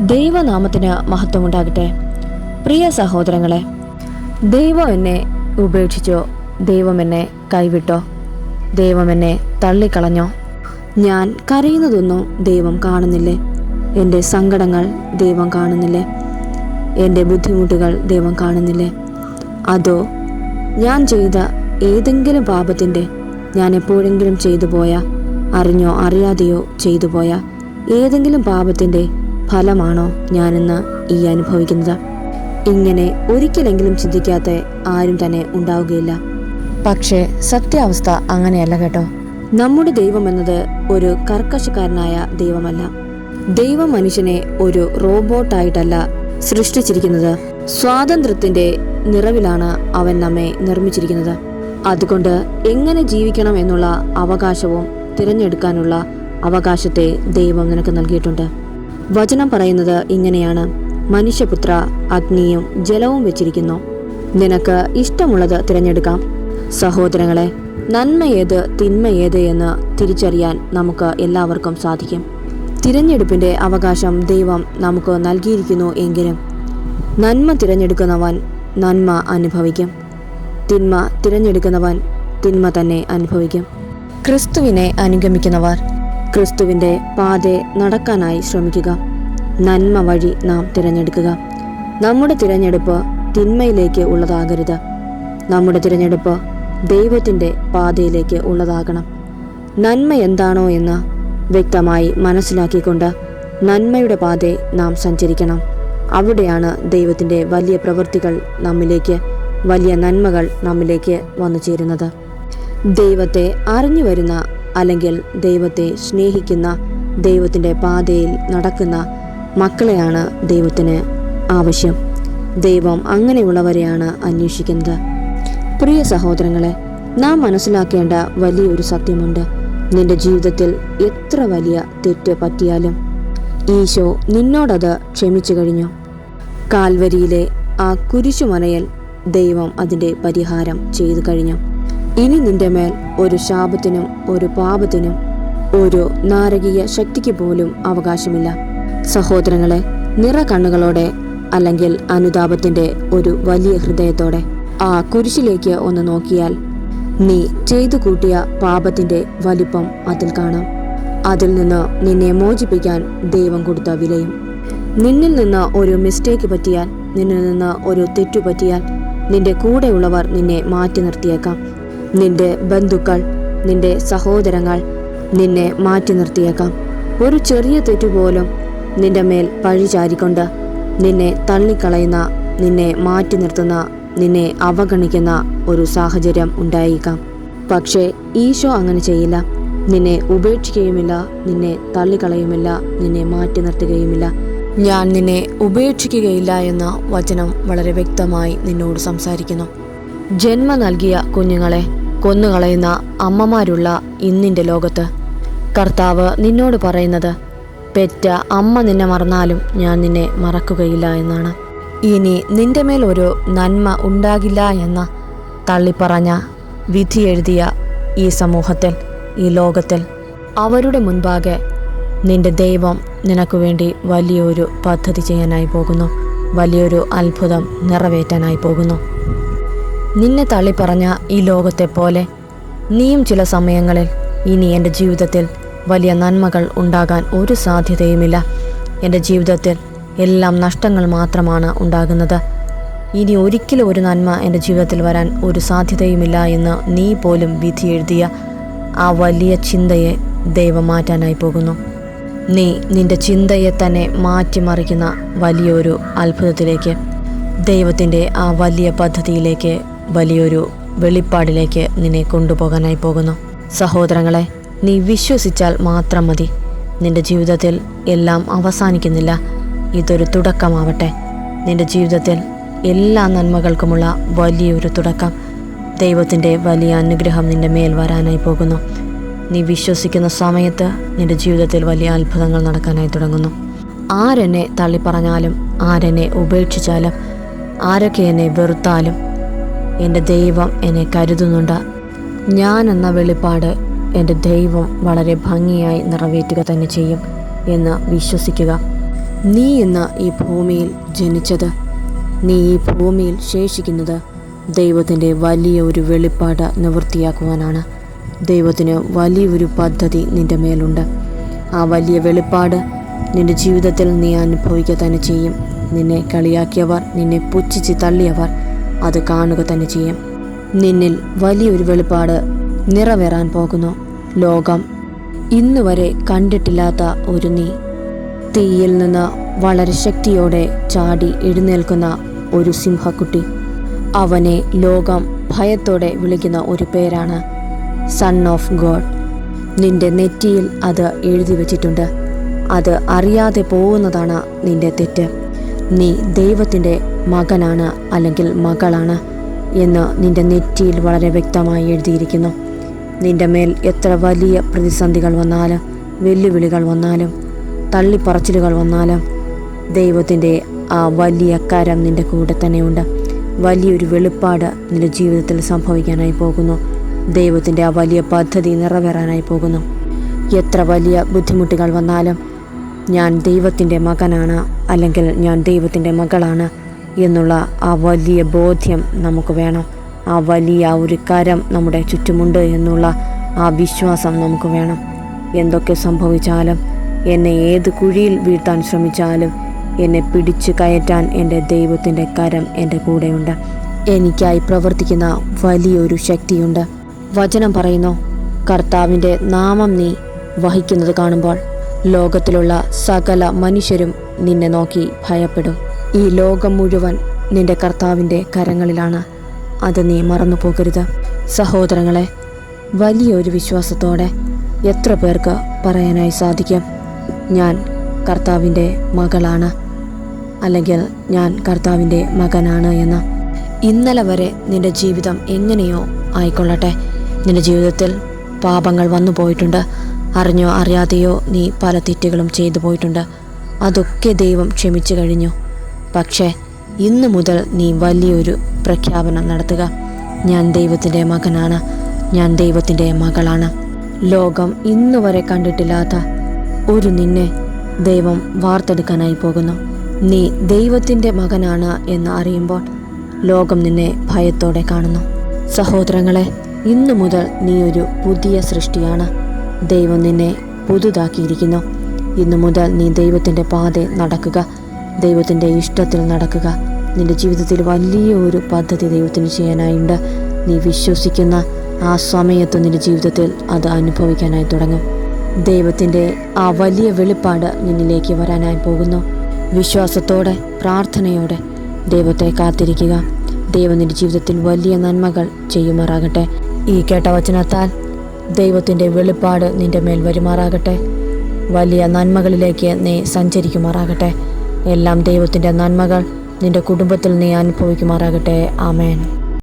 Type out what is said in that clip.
ദൈവനാമത്തിന് മഹത്വമുണ്ടാകട്ടെ. പ്രിയ സഹോദരങ്ങളെ, ദൈവം എന്നെ ഉപേക്ഷിച്ചോ? ദൈവം എന്നെ കൈവിട്ടോ? ദൈവം എന്നെ തള്ളിക്കളഞ്ഞോ? ഞാൻ കരയുന്നതൊന്നും ദൈവം കാണുന്നില്ലേ? എൻ്റെ സങ്കടങ്ങൾ ദൈവം കാണുന്നില്ലേ? എൻ്റെ ബുദ്ധിമുട്ടുകൾ ദൈവം കാണുന്നില്ലേ? അതോ ഞാൻ ചെയ്ത ഏതെങ്കിലും പാപത്തിൻ്റെ, ഞാൻ എപ്പോഴെങ്കിലും ചെയ്തു പോയ, അറിഞ്ഞോ അറിയാതെയോ ചെയ്തു പോയ ഏതെങ്കിലും പാപത്തിൻ്റെ ഫലമാണോ ഞാനിന്ന് ഈ അനുഭവിക്കുന്നത്? ഇങ്ങനെ ഒരിക്കലെങ്കിലും ചിന്തിക്കാത്ത ആരും തന്നെ ഉണ്ടാവുകയില്ല. പക്ഷേ സത്യാവസ്ഥ അങ്ങനെയല്ല കേട്ടോ. നമ്മുടെ ദൈവം എന്നത് ഒരു കർക്കശക്കാരനായ ദൈവമല്ല. ദൈവം മനുഷ്യനെ ഒരു റോബോട്ടായിട്ടല്ല സൃഷ്ടിച്ചിരിക്കുന്നത്. സ്വാതന്ത്ര്യത്തിന്റെ നിറവിലാണ് അവൻ നമ്മെ നിർമ്മിച്ചിരിക്കുന്നത്. അതുകൊണ്ട് എങ്ങനെ ജീവിക്കണം എന്നുള്ള അവകാശവും തിരഞ്ഞെടുക്കാനുള്ള അവകാശത്തെ ദൈവം നിനക്ക് നൽകിയിട്ടുണ്ട്. വചനം പറയുന്നത് ഇങ്ങനെയാണ്: മനുഷ്യപുത്ര, അഗ്നിയും ജലവും വെച്ചിരിക്കുന്നു, നിനക്ക് ഇഷ്ടമുള്ളത് തിരഞ്ഞെടുക്കാം. സഹോദരങ്ങളെ, നന്മ ഏത് തിന്മ ഏത് എന്ന് തിരിച്ചറിയാൻ നമുക്ക് എല്ലാവർക്കും സാധിക്കും. തിരഞ്ഞെടുപ്പിന്റെ അവകാശം ദൈവം നമുക്ക് നൽകിയിരിക്കുന്നു എങ്കിലും നന്മ തിരഞ്ഞെടുക്കുന്നവൻ നന്മ അനുഭവിക്കും, തിന്മ തിരഞ്ഞെടുക്കുന്നവൻ തിന്മ തന്നെ അനുഭവിക്കും. ക്രിസ്തുവിനെ അനുഗമിക്കുന്നവർ ക്രിസ്തുവിൻ്റെ പാതെ നടക്കാനായി ശ്രമിക്കുക. നന്മ വഴി നാം തിരഞ്ഞെടുക്കുക. നമ്മുടെ തിരഞ്ഞെടുപ്പ് തിന്മയിലേക്ക് ഉള്ളതാകരുത്. നമ്മുടെ തിരഞ്ഞെടുപ്പ് ദൈവത്തിൻ്റെ പാതയിലേക്ക് ഉള്ളതാകണം. നന്മ എന്താണോ എന്ന് വ്യക്തമായി മനസ്സിലാക്കിക്കൊണ്ട് നന്മയുടെ പാതയെ നാം സഞ്ചരിക്കണം. അവിടെയാണ് ദൈവത്തിൻ്റെ വലിയ പ്രവൃത്തികൾ നമ്മിലേക്ക്, വലിയ നന്മകൾ നമ്മിലേക്ക് വന്നു ചേരുന്നത്. ദൈവത്തെ അറിഞ്ഞു വരുന്ന, അല്ലെങ്കിൽ ദൈവത്തെ സ്നേഹിക്കുന്ന, ദൈവത്തിൻ്റെ പാതയിൽ നടക്കുന്ന മക്കളെയാണ് ദൈവത്തിന് ആവശ്യം. ദൈവം അങ്ങനെയുള്ളവരെയാണ് അന്വേഷിക്കുന്നത്. പ്രിയ സഹോദരങ്ങളെ, നാം മനസ്സിലാക്കേണ്ട വലിയൊരു സത്യമുണ്ട്. നിന്റെ ജീവിതത്തിൽ എത്ര വലിയ തെറ്റ് പറ്റിയാലും ഈശോ നിന്നോടത് ക്ഷമിച്ചു കഴിഞ്ഞു. കാൽവരിയിലെ ആ കുരിശുമനയിൽ ദൈവം അതിൻ്റെ പരിഹാരം ചെയ്തു കഴിഞ്ഞു. ഇനി നിന്റെ മേൽ ഒരു ശാപത്തിനും ഒരു പാപത്തിനും ഒരു നാരകീയ ശക്തിക്ക് പോലും അവകാശമില്ല. സഹോദരങ്ങളെ, നിറ കണ്ണുകളോടെ, അല്ലെങ്കിൽ അനുതാപത്തിന്റെ ഒരു വലിയ ഹൃദയത്തോടെ ആ കുരിശിലേക്ക് ഒന്ന് നോക്കിയാൽ നീ ചെയ്തു കൂട്ടിയ പാപത്തിന്റെ വലിപ്പം അതിൽ കാണാം. അതിൽ നിന്ന് നിന്നെ മോചിപ്പിക്കാൻ ദൈവം കൊടുത്ത വിലയും. നിന്നിൽ നിന്ന് ഒരു മിസ്റ്റേക്ക് പറ്റിയാൽ, നിന്നിൽ നിന്ന് ഒരു തെറ്റു പറ്റിയാൽ, നിന്റെ കൂടെയുള്ളവർ നിന്നെ മാറ്റി നിർത്തിയേക്കാം. നിന്റെ ബന്ധുക്കൾ, നിന്റെ സഹോദരങ്ങൾ നിന്നെ മാറ്റി നിർത്തിയേക്കാം. ഒരു ചെറിയ തെറ്റുപോലും നിന്റെ മേൽ പഴി ചാരിക്കൊണ്ട് നിന്നെ തള്ളിക്കളയുന്ന, നിന്നെ മാറ്റി നിർത്തുന്ന, നിന്നെ അവഗണിക്കുന്ന ഒരു സാഹചര്യം ഉണ്ടായേക്കാം. പക്ഷേ ഈശോ അങ്ങനെ ചെയ്യില്ല. നിന്നെ ഉപേക്ഷിക്കുകയുമില്ല, നിന്നെ തള്ളിക്കളയുമില്ല, നിന്നെ മാറ്റി നിർത്തുകയുമില്ല. ഞാൻ നിന്നെ ഉപേക്ഷിക്കുകയില്ല എന്ന വചനം വളരെ വ്യക്തമായി നിന്നോട് സംസാരിക്കുന്നു. ജന്മം നൽകിയ കുഞ്ഞുങ്ങളെ കൊന്നുകളയുന്ന അമ്മമാരുള്ള ഇന്നിൻ്റെ ലോകത്ത് കർത്താവ് നിന്നോട് പറയുന്നത്, പെറ്റ അമ്മ നിന്നെ മറന്നാലും ഞാൻ നിന്നെ മറക്കുകയില്ല എന്നാണ്. ഇനി നിന്റെ മേൽ ഒരു നന്മ ഉണ്ടാകില്ല എന്ന തള്ളിപ്പറഞ്ഞ, വിധി എഴുതിയ ഈ സമൂഹത്തിൽ, ഈ ലോകത്തിൽ, അവരുടെ മുൻപാകെ നിന്റെ ദൈവം നിനക്ക് വേണ്ടി വലിയൊരു പദ്ധതി ചെയ്യാനായി പോകുന്നു. വലിയൊരു അത്ഭുതം നിറവേറ്റാനായി പോകുന്നു. നിന്നെ തള്ളിപ്പറഞ്ഞ ഈ ലോകത്തെ പോലെ നീയും ചില സമയങ്ങളിൽ ഇനി എൻ്റെ ജീവിതത്തിൽ വലിയ നന്മകൾ ഉണ്ടാകാൻ ഒരു സാധ്യതയുമില്ല, എൻ്റെ ജീവിതത്തിൽ എല്ലാം നഷ്ടങ്ങൾ മാത്രമാണ് ഉണ്ടാകുന്നത്, ഇനി ഒരിക്കലും ഒരു നന്മ എൻ്റെ ജീവിതത്തിൽ വരാൻ ഒരു സാധ്യതയുമില്ല എന്ന് നീ പോലും വിധി എഴുതിയ ആ വലിയ ചിന്തയെ ദൈവം മാറ്റാനായി പോകുന്നു. നീ നിന്റെ ചിന്തയെ തന്നെ മാറ്റിമറിക്കുന്ന വലിയൊരു അത്ഭുതത്തിലേക്ക്, ദൈവത്തിൻ്റെ ആ വലിയ പദ്ധതിയിലേക്ക്, വലിയൊരു വെളിപ്പാടിലേക്ക് നിന്നെ കൊണ്ടുപോകാനായി പോകുന്നു. സഹോദരങ്ങളെ, നീ വിശ്വസിച്ചാൽ മാത്രം മതി. നിന്റെ ജീവിതത്തിൽ എല്ലാം അവസാനിക്കുന്നില്ല. ഇതൊരു തുടക്കമാവട്ടെ. നിന്റെ ജീവിതത്തിൽ എല്ലാ നന്മകൾക്കുമുള്ള വലിയൊരു തുടക്കം. ദൈവത്തിൻ്റെ വലിയ അനുഗ്രഹം നിന്റെ മേൽ വരാനായി പോകുന്നു. നീ വിശ്വസിക്കുന്ന സമയത്ത് നിന്റെ ജീവിതത്തിൽ വലിയ അത്ഭുതങ്ങൾ നടക്കാനായി തുടങ്ങുന്നു. ആരെന്നെ തള്ളിപ്പറഞ്ഞാലും, ആരെന്നെ ഉപേക്ഷിച്ചാലും, ആരൊക്കെ എന്നെ വെറുത്താലും, എൻ്റെ ദൈവം എന്നെ കരുതുന്നുണ്ട്. ഞാൻ എന്ന വെളിപ്പാട് എൻ്റെ ദൈവം വളരെ ഭംഗിയായി നിറവേറ്റുക തന്നെ ചെയ്യും എന്ന് വിശ്വസിക്കുക. നീ ഇന്ന് ഈ ഭൂമിയിൽ ജനിച്ചത്, നീ ഈ ഭൂമിയിൽ ശേഷിക്കുന്നത് ദൈവത്തിൻ്റെ വലിയ ഒരു വെളിപ്പാട് നിവൃത്തിയാക്കുവാനാണ്. ദൈവത്തിന് വലിയൊരു പദ്ധതി നിൻ്റെ മേലുണ്ട്. ആ വലിയ വെളിപ്പാട് നിൻ്റെ ജീവിതത്തിൽ നീ അനുഭവിക്കുക തന്നെ ചെയ്യും. നിന്നെ കളിയാക്കിയവർ, നിന്നെ പുച്ഛിച്ച് തള്ളിയവർ അത് കാണുക തന്നെ ചെയ്യും. നിന്നിൽ വലിയൊരു വെളിപ്പാട് നിറവേറാൻ പോകുന്നു. ലോകം ഇന്നുവരെ കണ്ടിട്ടില്ലാത്ത ഒരു നീ, തീയിൽ നിന്ന് വളരെ ശക്തിയോടെ ചാടി എഴുന്നേൽക്കുന്ന ഒരു സിംഹക്കുട്ടി. അവനെ ലോകം ഭയത്തോടെ വിളിക്കുന്ന ഒരു പേരാണ് സൺ ഓഫ് ഗോഡ്. നിന്റെ നെറ്റിയിൽ അത് എഴുതി വച്ചിട്ടുണ്ട്. അത് അറിയാതെ പോകുന്നതാണ് നിന്റെ തെറ്റ്. നീ ദൈവത്തിൻ്റെ മകനാണ് അല്ലെങ്കിൽ മകളാണ് എന്ന് നിന്റെ നെറ്റിയിൽ വളരെ വ്യക്തമായി എഴുതിയിരിക്കുന്നു. നിന്റെ മേൽ എത്ര വലിയ പ്രതിസന്ധികൾ വന്നാലും, വെല്ലുവിളികൾ വന്നാലും, തള്ളിപ്പറച്ചിലുകൾ വന്നാലും, ദൈവത്തിൻ്റെ ആ വലിയ കരം നിൻ്റെ കൂടെ തന്നെയുണ്ട്. വലിയൊരു വെളിപ്പാട് നിൻ്റെ ജീവിതത്തിൽ സംഭവിക്കാനായി പോകുന്നു. ദൈവത്തിൻ്റെ ആ വലിയ പദ്ധതി നിറവേറാനായി പോകുന്നു. എത്ര വലിയ ബുദ്ധിമുട്ടുകൾ വന്നാലും ഞാൻ ദൈവത്തിൻ്റെ മകനാണ് അല്ലെങ്കിൽ ഞാൻ ദൈവത്തിൻ്റെ മകളാണ് എന്നുള്ള ആ വലിയ ബോധ്യം നമുക്ക് വേണം. ആ വലിയ ഒരു കരം നമ്മുടെ ചുറ്റുമുണ്ട് എന്നുള്ള ആ വിശ്വാസം നമുക്ക് വേണം. എന്തൊക്കെ സംഭവിച്ചാലും, എന്നെ ഏത് കുഴിയിൽ വീഴ്ത്താൻ ശ്രമിച്ചാലും, എന്നെ പിടിച്ചു കയറ്റാൻ എൻ്റെ ദൈവത്തിൻ്റെ കരം എൻ്റെ കൂടെയുണ്ട്. എനിക്കായി പ്രവർത്തിക്കുന്ന വലിയൊരു ശക്തിയുണ്ട്. വചനം പറയുന്നു, കർത്താവിൻ്റെ നാമം നീ വഹിക്കുന്നത് കാണുമ്പോൾ ലോകത്തിലുള്ള സകല മനുഷ്യരും നിന്നെ നോക്കി ഭയപ്പെടും. ഈ ലോകം മുഴുവൻ നിന്റെ കർത്താവിൻ്റെ കരങ്ങളിലാണ്. അത് നീ മറന്നു പോകരുത്. സഹോദരങ്ങളെ, വലിയൊരു വിശ്വാസത്തോടെ എത്ര പേർക്ക് പറയാനായി സാധിക്കും, ഞാൻ കർത്താവിൻ്റെ മകളാണ് അല്ലെങ്കിൽ ഞാൻ കർത്താവിൻ്റെ മകനാണ് എന്ന്? ഇന്നലെ വരെ നിന്റെ ജീവിതം എങ്ങനെയോ ആയിക്കൊള്ളട്ടെ, നിന്റെ ജീവിതത്തിൽ പാപങ്ങൾ വന്നു പോയിട്ടുണ്ട്. അറിഞ്ഞോ അറിയാതെയോ നീ പല തെറ്റുകളും ചെയ്തു പോയിട്ടുണ്ട്. അതൊക്കെ ദൈവം ക്ഷമിച്ചു കഴിഞ്ഞു. പക്ഷേ ഇന്നു മുതൽ നീ വലിയൊരു പ്രഖ്യാപനം നടത്തുക. ഞാൻ ദൈവത്തിൻ്റെ മകനാണ്, ഞാൻ ദൈവത്തിൻ്റെ മകളാണ്. ലോകം ഇന്നുവരെ കണ്ടിട്ടില്ലാത്ത ഒരു നിന്നെ ദൈവം വാർത്തെടുക്കാനായി പോകുന്നു. നീ ദൈവത്തിൻ്റെ മകനാണ് എന്ന് അറിയുമ്പോൾ ലോകം നിന്നെ ഭയത്തോടെ കാണുന്നു. സഹോദരങ്ങളെ, ഇന്നു മുതൽ നീ ഒരു പുതിയ സൃഷ്ടിയാണ്. ദൈവം നിന്നെ പുതുതാക്കിയിരിക്കുന്നു. ഇന്നു മുതൽ നീ ദൈവത്തിൻ്റെ പാത നടക്കുക, ദൈവത്തിൻ്റെ ഇഷ്ടത്തിൽ നടക്കുക. നിൻ്റെ ജീവിതത്തിൽ വലിയൊരു പദ്ധതി ദൈവത്തിന് ചെയ്യാനായുണ്ട്. നീ വിശ്വസിക്കുന്ന ആ സമയത്ത് നിൻ്റെ ജീവിതത്തിൽ അത് അനുഭവിക്കാനായി തുടങ്ങും. ദൈവത്തിൻ്റെ ആ വലിയ വെളിപ്പാട് നിന്നിലേക്ക് വരാനായി പോകുന്നു. വിശ്വാസത്തോടെ, പ്രാർത്ഥനയോടെ ദൈവത്തെ കാത്തിരിക്കുക. ദൈവം നിൻ്റെ ജീവിതത്തിൽ വലിയ നന്മകൾ ചെയ്യുമാറാകട്ടെ. ഈ കേട്ട വചനത്താൽ ദൈവത്തിൻ്റെ വെളിപ്പാട് നിൻ്റെ മേൽ വരുമാറാകട്ടെ. വലിയ നന്മകളിലേക്ക് നീ സഞ്ചരിക്കുമാറാകട്ടെ. എല്ലാം ദൈവത്തിൻ്റെ നന്മകൾ നിൻ്റെ കുടുംബത്തിൽ നീ അനുഭവിക്കുമാറാകട്ടെ. ആമേൻ.